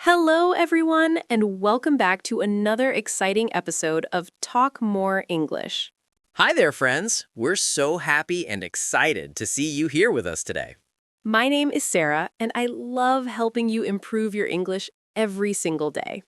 Hello, everyone, and welcome back to another exciting episode of Talk More English. Hi there, friends. We're so happy and excited to see you here with us today. My name is Sarah, and I love helping you improve your English every single day.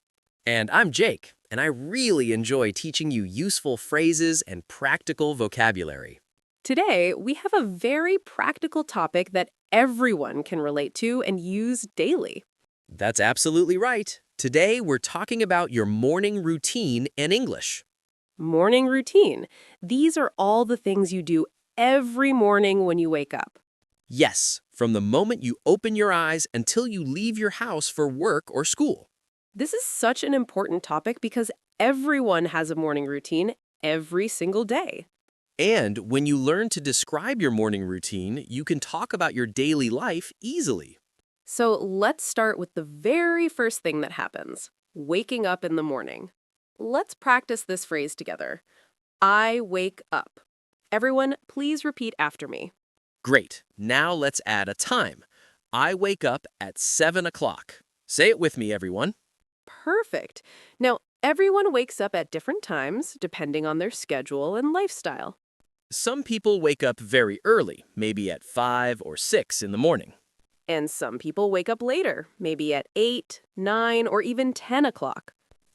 And I'm Jake, and I really enjoy teaching you useful phrases and practical vocabulary. Today, we have a very practical topic that everyone can relate to and use daily. That's absolutely right. Today, we're talking about your morning routine in English. Morning routine. These are all the things you do every morning when you wake up. Yes, from the moment you open your eyes until you leave your house for work or school. This is such an important topic because everyone has a morning routine every single day. And when you learn to describe your morning routine, you can talk about your daily life easily. So let's start with the very first thing that happens, waking up in the morning. Let's practice this phrase together. I wake up. Everyone, please repeat after me. Great. Now let's add a time. I wake up at 7 o'clock. Say it with me, everyone. Perfect. Now, everyone wakes up at different times depending on their schedule and lifestyle. Some people wake up very early, maybe at 5 or 6 in the morning. And some people wake up later, maybe at 8, 9, or even 10 o'clock.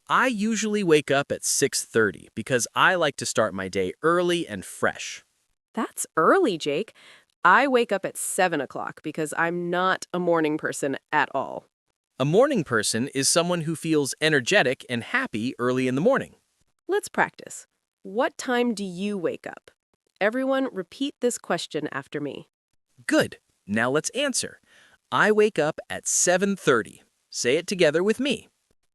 I usually wake up at 6:30 because I like to start my day early and fresh. That's early, Jake. I wake up at 7 o'clock because I'm not a morning person at all. A morning person is someone who feels energetic and happy early in the morning. Let's practice. What time do you wake up? Everyone, repeat this question after me. Good. Now let's answer. I wake up at 7:30. Say it together with me.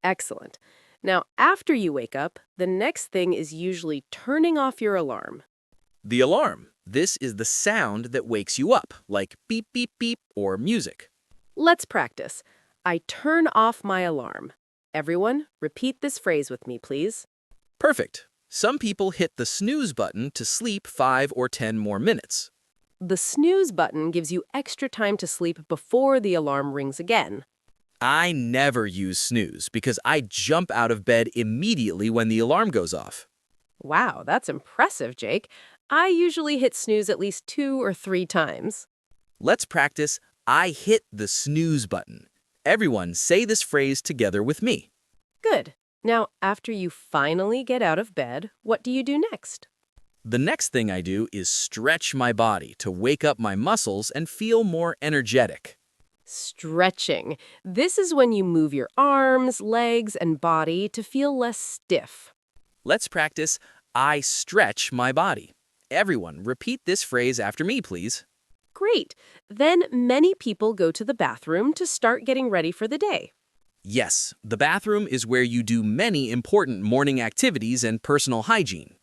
Excellent. Now, after you wake up, the next thing is usually turning off your alarm. The alarm. This is the sound that wakes you up, like beep, beep, beep, or music. Let's practice. I turn off my alarm. Everyone, repeat this phrase with me, please. Perfect. Some people hit the snooze button to sleep 5 or 10 more minutes. The snooze button gives you extra time to sleep before the alarm rings again. I never use snooze because I jump out of bed immediately when the alarm goes off. Wow, that's impressive, Jake. I usually hit snooze at least 2 or 3 times. Let's practice I hit the snooze button. Everyone say this phrase together with me. Good. Now, after you finally get out of bed, what do you do next? The next thing I do is stretch my body to wake up my muscles and feel more energetic. Stretching. This is when you move your arms, legs, and body to feel less stiff. Let's practice I stretch my body. Everyone, repeat this phrase after me, please. Great. Then many people go to the bathroom to start getting ready for the day. Yes, the bathroom is where you do many important morning activities and personal hygiene.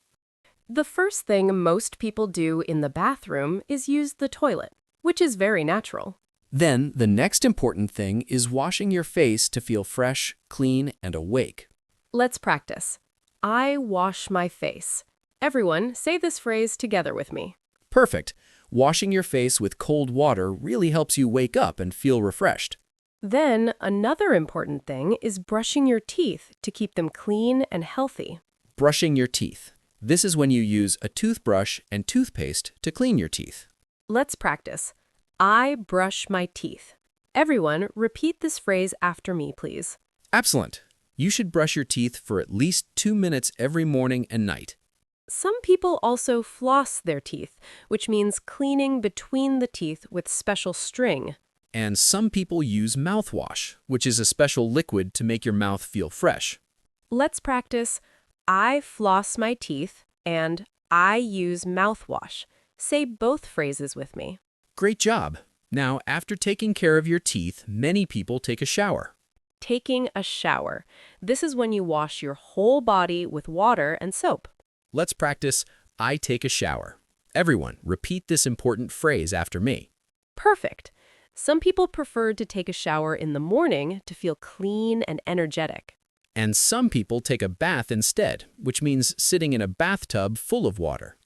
The first thing most people do in the bathroom is use the toilet, which is very natural. Then, the next important thing is washing your face to feel fresh, clean, and awake. Let's practice. I wash my face. Everyone, say this phrase together with me. Perfect. Washing your face with cold water really helps you wake up and feel refreshed. Then, another important thing is brushing your teeth to keep them clean and healthy. Brushing your teeth. This is when you use a toothbrush and toothpaste to clean your teeth. Let's practice. I brush my teeth. Everyone, repeat this phrase after me, please. Excellent. You should brush your teeth for at least 2 minutes every morning and night. Some people also floss their teeth, which means cleaning between the teeth with special string. And some people use mouthwash, which is a special liquid to make your mouth feel fresh. Let's practice. I floss my teeth and I use mouthwash. Say both phrases with me. Great job. Now, after taking care of your teeth, many people take a shower. Taking a shower. This is when you wash your whole body with water and soap. Let's practice I take a shower. Everyone, repeat this important phrase after me. Perfect. Some people prefer to take a shower in the morning to feel clean and energetic. And some people take a bath instead, which means sitting in a bathtub full of water.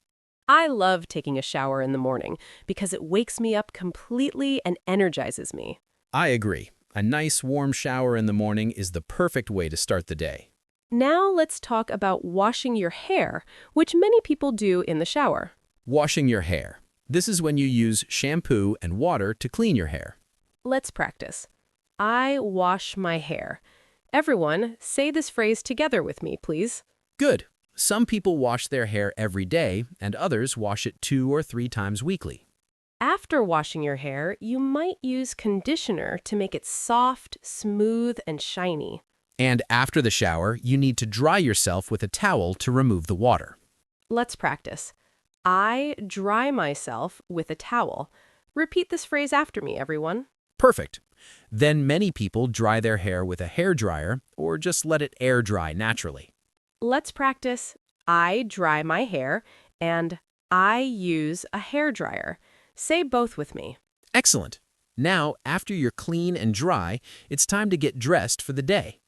I love taking a shower in the morning because it wakes me up completely and energizes me. I agree. A nice warm shower in the morning is the perfect way to start the day. Now let's talk about washing your hair, which many people do in the shower. Washing your hair. This is when you use shampoo and water to clean your hair. Let's practice. I wash my hair. Everyone, say this phrase together with me, please. Good. Some people wash their hair every day, and others wash it 2 or 3 times weekly. After washing your hair, you might use conditioner to make it soft, smooth, and shiny. And after the shower, you need to dry yourself with a towel to remove the water. Let's practice. I dry myself with a towel. Repeat this phrase after me, everyone. Perfect. Then many people dry their hair with a hairdryer or just let it air dry naturally. Let's practice. I dry my hair and I use a hairdryer. Say both with me. Excellent. Now, after you're clean and dry, it's time to get dressed for the day.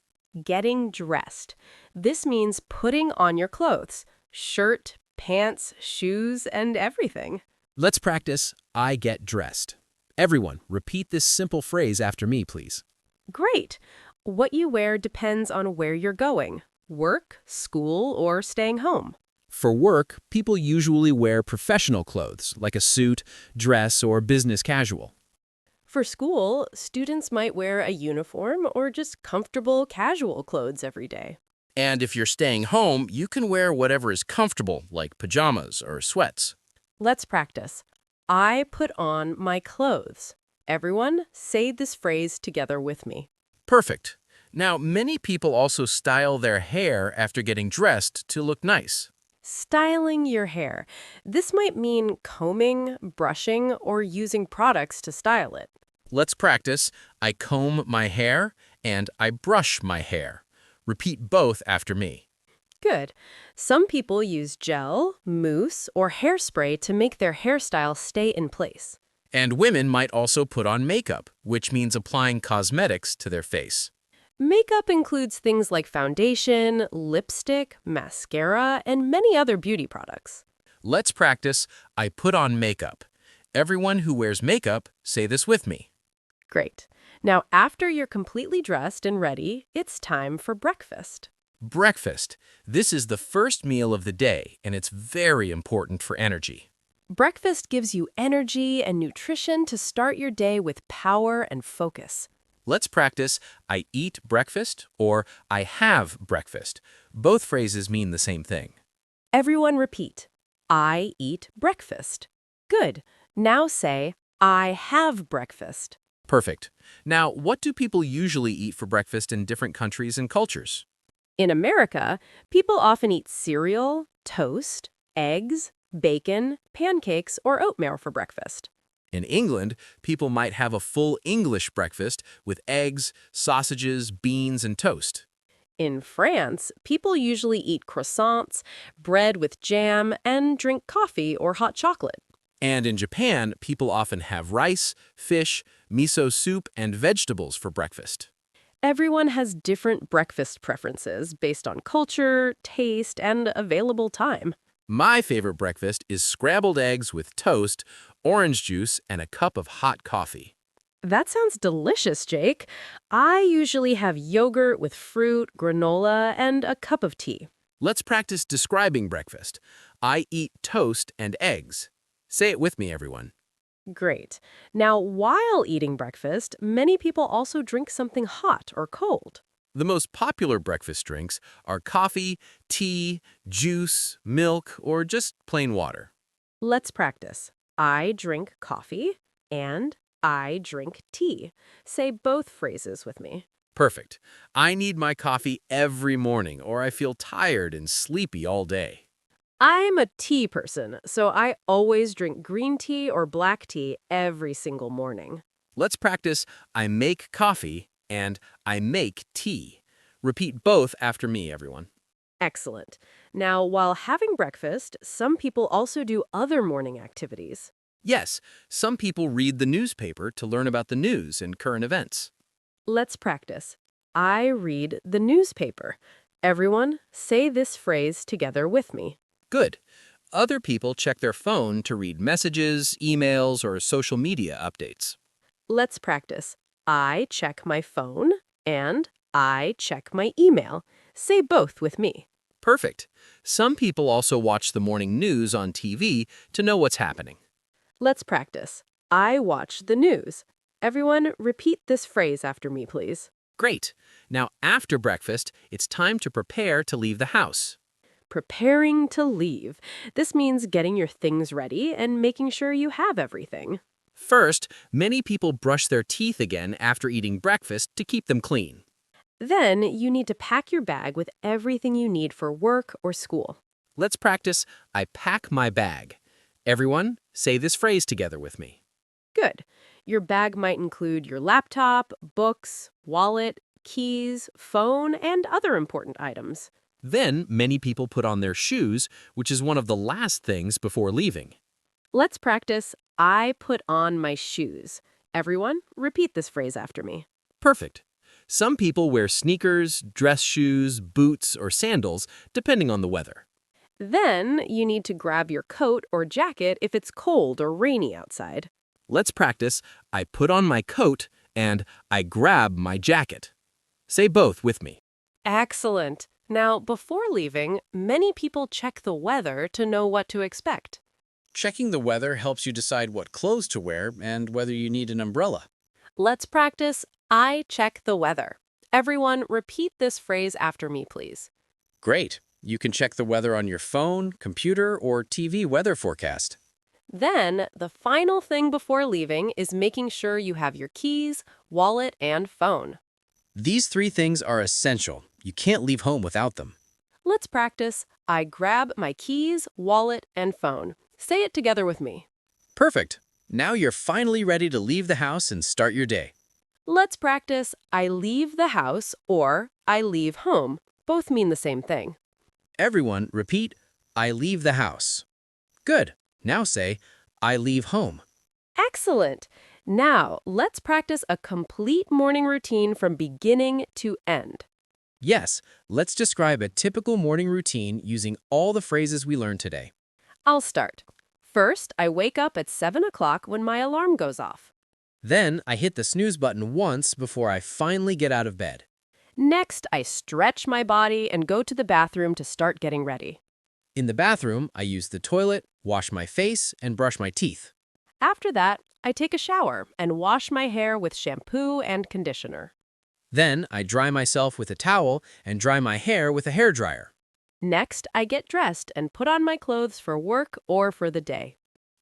Getting dressed. This means putting on your clothes. Shirt, pants, shoes, and everything. Let's practice I get dressed. Everyone, repeat this simple phrase after me, please. Great. What you wear depends on where you're going. Work, school, or staying home. For work, people usually wear professional clothes, like a suit, dress, or business casual. For school, students might wear a uniform or just comfortable, casual clothes every day. And if you're staying home, you can wear whatever is comfortable, like pajamas or sweats. Let's practice. I put on my clothes. Everyone, say this phrase together with me. Perfect. Now, many people also style their hair after getting dressed to look nice. Styling your hair. This might mean combing, brushing, or using products to style it. Let's practice I comb my hair and I brush my hair. Repeat both after me. Good. Some people use gel, mousse, or hairspray to make their hairstyle stay in place. And women might also put on makeup, which means applying cosmetics to their face. Makeup includes things like foundation, lipstick, mascara, and many other beauty products. Let's practice I put on makeup. Everyone who wears makeup, say this with me. Great. Now, after you're completely dressed and ready, it's time for breakfast. Breakfast. This is the first meal of the day, and it's very important for energy. Breakfast gives you energy and nutrition to start your day with power and focus. Let's practice I eat breakfast or I have breakfast. Both phrases mean the same thing. Everyone repeat. I eat breakfast. Good. Now say, I have breakfast. Perfect. Now, what do people usually eat for breakfast in different countries and cultures? In America, people often eat cereal, toast, eggs, bacon, pancakes, or oatmeal for breakfast. In England, people might have a full English breakfast with eggs, sausages, beans, and toast. In France, people usually eat croissants, bread with jam, and drink coffee or hot chocolate. And in Japan, people often have rice, fish, miso soup, and vegetables for breakfast. Everyone has different breakfast preferences based on culture, taste, and available time. My favorite breakfast is scrambled eggs with toast, orange juice, and a cup of hot coffee. That sounds delicious, Jake. I usually have yogurt with fruit, granola, and a cup of tea. Let's practice describing breakfast. I eat toast and eggs. Say it with me, everyone. Great. Now, while eating breakfast, many people also drink something hot or cold. The most popular breakfast drinks are coffee, tea, juice, milk, or just plain water. Let's practice. I drink coffee and I drink tea. Say both phrases with me. Perfect. I need my coffee every morning or I feel tired and sleepy all day. I'm a tea person, so I always drink green tea or black tea every single morning. Let's practice I make coffee and I make tea. Repeat both after me, everyone. Excellent. Now, while having breakfast, some people also do other morning activities. Yes, some people read the newspaper to learn about the news and current events. Let's practice. I read the newspaper. Everyone, say this phrase together with me. Good. Other people check their phone to read messages, emails, or social media updates. Let's practice. I check my phone, and I check my email. Say both with me. Perfect. Some people also watch the morning news on TV to know what's happening. Let's practice. I watch the news. Everyone, repeat this phrase after me, please. Great. Now, after breakfast, it's time to prepare to leave the house. Preparing to leave. This means getting your things ready and making sure you have everything. First, many people brush their teeth again after eating breakfast to keep them clean. Then you need to pack your bag with everything you need for work or school. Let's practice I pack my bag. Everyone, say this phrase together with me. Good. Your bag might include your laptop, books, wallet, keys, phone, and other important items. Then, many people put on their shoes, which is one of the last things before leaving. Let's practice I put on my shoes. Everyone, repeat this phrase after me. Perfect. Some people wear sneakers, dress shoes, boots, or sandals, depending on the weather. Then you need to grab your coat or jacket if it's cold or rainy outside. Let's practice I put on my coat and I grab my jacket. Say both with me. Excellent. Now, before leaving, many people check the weather to know what to expect. Checking the weather helps you decide what clothes to wear and whether you need an umbrella. Let's practice I check the weather. Everyone, repeat this phrase after me, please. Great. You can check the weather on your phone, computer, or TV weather forecast. Then, the final thing before leaving is making sure you have your keys, wallet, and phone. These three things are essential. You can't leave home without them. Let's practice I grab my keys, wallet, and phone. Say it together with me. Perfect. Now you're finally ready to leave the house and start your day. Let's practice I leave the house or I leave home. Both mean the same thing. Everyone, repeat, I leave the house. Good. Now say, I leave home. Excellent. Now, let's practice a complete morning routine from beginning to end. Yes, let's describe a typical morning routine using all the phrases we learned today. I'll start. First, I wake up at 7 o'clock when my alarm goes off. Then I hit the snooze button once before I finally get out of bed. Next, I stretch my body and go to the bathroom to start getting ready. In the bathroom, I use the toilet, wash my face, and brush my teeth. After that, I take a shower and wash my hair with shampoo and conditioner. Then I dry myself with a towel and dry my hair with a hairdryer. Next, I get dressed and put on my clothes for work or for the day.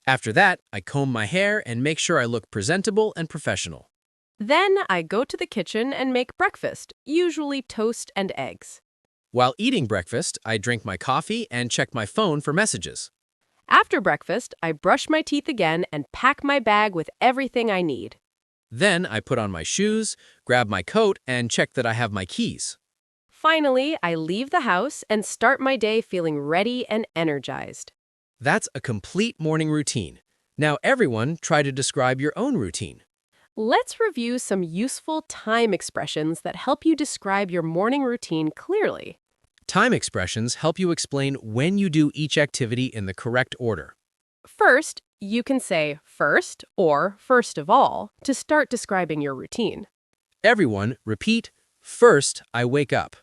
After that, I comb my hair and make sure I look presentable and professional. Then I go to the kitchen and make breakfast, usually toast and eggs. While eating breakfast, I drink my coffee and check my phone for messages. After breakfast, I brush my teeth again and pack my bag with everything I need. Then I put on my shoes, grab my coat, and check that I have my keys. Finally, I leave the house and start my day feeling ready and energized. That's a complete morning routine. Now everyone, try to describe your own routine. Let's review some useful time expressions that help you describe your morning routine clearly. Time expressions help you explain when you do each activity in the correct order. First, you can say first or first of all to start describing your routine. Everyone, repeat, first I wake up.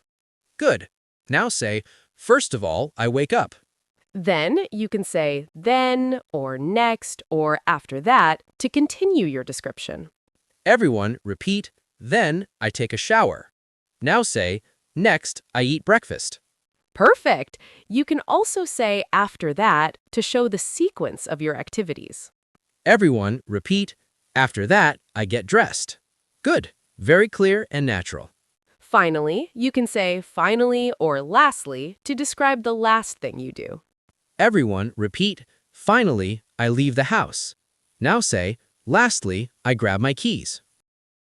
Good. Now say, first of all, I wake up. Then you can say then or next or after that to continue your description. Everyone, repeat, then I take a shower. Now say, next I eat breakfast. Perfect! You can also say after that to show the sequence of your activities. Everyone, repeat, after that I get dressed. Good. Very clear and natural. Finally, you can say finally or lastly to describe the last thing you do. Everyone, repeat, finally I leave the house. Now say, lastly I grab my keys.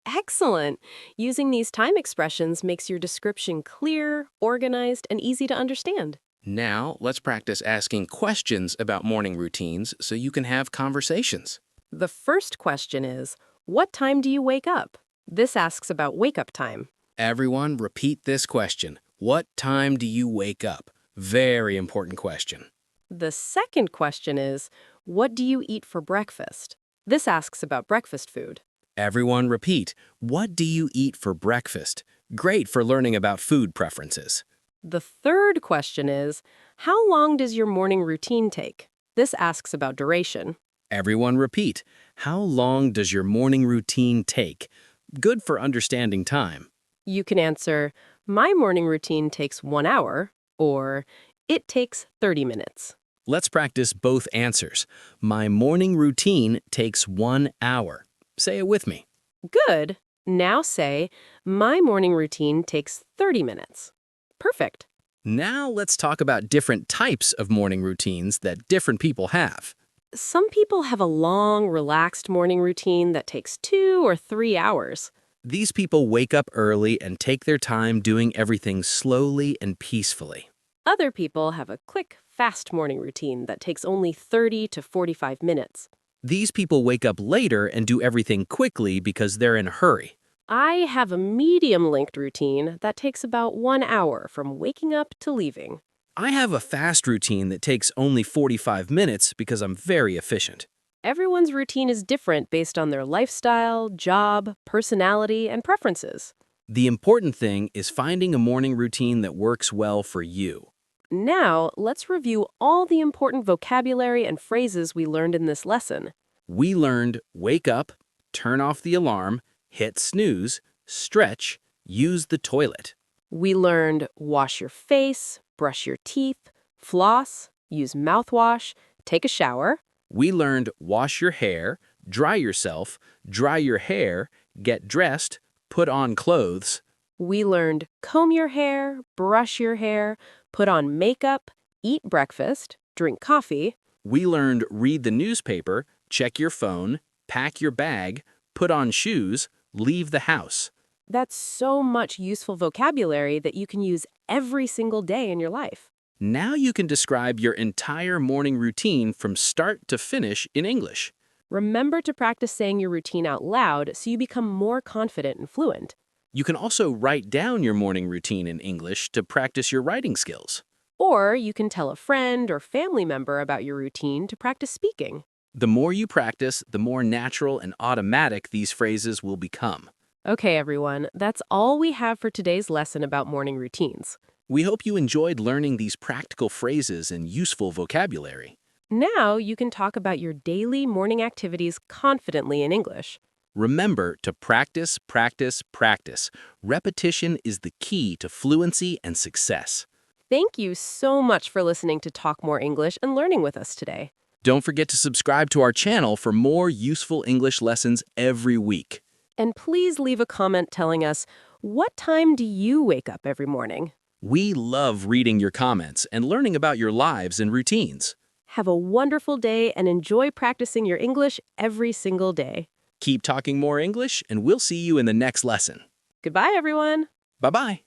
Excellent! Using these time expressions makes your description clear, organized, and easy to understand. Now, let's practice asking questions about morning routines so you can have conversations. The first question is, what time do you wake up? This asks about wake-up time. Everyone, repeat this question. What time do you wake up? Very important question. The second question is, what do you eat for breakfast? This asks about breakfast food. Everyone repeat, what do you eat for breakfast? Great for learning about food preferences. The third question is, how long does your morning routine take? This asks about duration. Everyone repeat, how long does your morning routine take? Good for understanding time. You can answer, my morning routine takes 1 hour, or it takes 30 minutes. Let's practice both answers. My morning routine takes 1 hour. Say it with me. Good. Now say, my morning routine takes 30 minutes. Perfect. Now let's talk about different types of morning routines that different people have. Some people have a long, relaxed morning routine that takes 2 or 3 hours. These people wake up early and take their time doing everything slowly and peacefully. Other people have a quick, fast morning routine that takes only 30 to 45 minutes. These people wake up later and do everything quickly because they're in a hurry. I have a medium-length routine that takes about 1 hour from waking up to leaving. I have a fast routine that takes only 45 minutes because I'm very efficient. Everyone's routine is different based on their lifestyle, job, personality, and preferences. The important thing is finding a morning routine that works well for you. Now, let's review all the important vocabulary and phrases we learned in this lesson. We learned wake up, turn off the alarm, hit snooze, stretch, use the toilet. We learned wash your face, brush your teeth, floss, use mouthwash, take a shower. We learned wash your hair, dry yourself, dry your hair, get dressed, put on clothes. We learned comb your hair, brush your hair, put on makeup, eat breakfast, drink coffee. We learned read the newspaper, check your phone, pack your bag, put on shoes, leave the house. That's so much useful vocabulary that you can use every single day in your life. Now you can describe your entire morning routine from start to finish in English. Remember to practice saying your routine out loud so you become more confident and fluent. You can also write down your morning routine in English to practice your writing skills. Or you can tell a friend or family member about your routine to practice speaking. The more you practice, the more natural and automatic these phrases will become. Okay, everyone, that's all we have for today's lesson about morning routines. We hope you enjoyed learning these practical phrases and useful vocabulary. Now you can talk about your daily morning activities confidently in English. Remember to practice, practice, practice. Repetition is the key to fluency and success. Thank you so much for listening to Talk More English and learning with us today. Don't forget to subscribe to our channel for more useful English lessons every week. And please leave a comment telling us, what time do you wake up every morning? We love reading your comments and learning about your lives and routines. Have a wonderful day and enjoy practicing your English every single day. Keep talking more English, and we'll see you in the next lesson. Goodbye, everyone. Bye-bye.